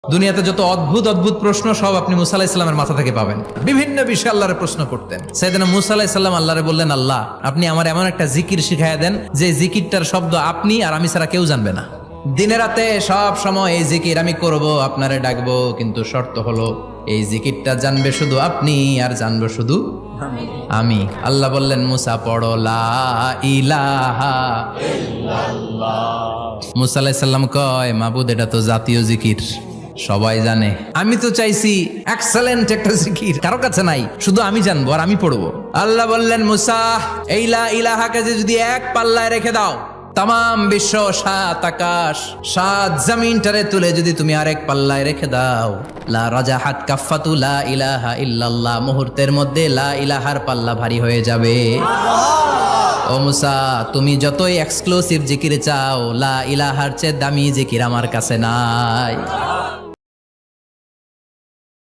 দুনিয়াতে যত অদ্ভুত অদ্ভুত প্রশ্ন সব আপনি মুসা আলাইহিস সালামের মাথা থেকে পাবেন। বিভিন্ন বিষয়ে আল্লাহরে প্রশ্ন করতেন। সাইয়েদনা মুসা আলাইহিস সালাম আল্লাহরে বললেন, আল্লাহ আপনি আমার এমন একটা জিকির শিখাইয়া দেন যে জিকিরটার শব্দ আপনি আর আমি ছাড়া কেউ জানবে না। দিনে রাতে সব সময় এই জিকির আমি করব, আপনারে ডাকবো, কিন্তু শর্ত হলো এই জিকিরটা জানবে শুধু আপনি আর জানবো শুধু আমি। আল্লাহ বললেন, মুসা পড়ো লা ইলাহা ইল্লাল্লাহ। মুসা আলাইহিস সালাম কয়, মাবুদ এটা তো জাতীয় জিকির, সবাই জানে। আমি তো চাইছি এক্সেলেন্ট একটা জিকির, কারো কাছে নাই, শুধু আমি জানবো আর আমি পড়বো। আল্লাহ বললেন, মুসা এই লা ইলাহাকে যদি এক পাল্লায় রেখে দাও, তাম বিশ্ব, সাত আকাশ, সাত জমিনটারে তুলে যদি তুমি আরেক পাল্লায় রেখে দাও, লা রাজাহাত কাফাতু লা ইলাহা ইল্লাল্লাহ, মুহূর্তের মধ্যে লা ইলাহার পাল্লা ভারী হয়ে যাবে। ও মুসা, তুমি যতই এক্সক্লুসিভ জিকির চাও, লা ইলাহার চেয়ে দামি জিকির আমার কাছে নাই।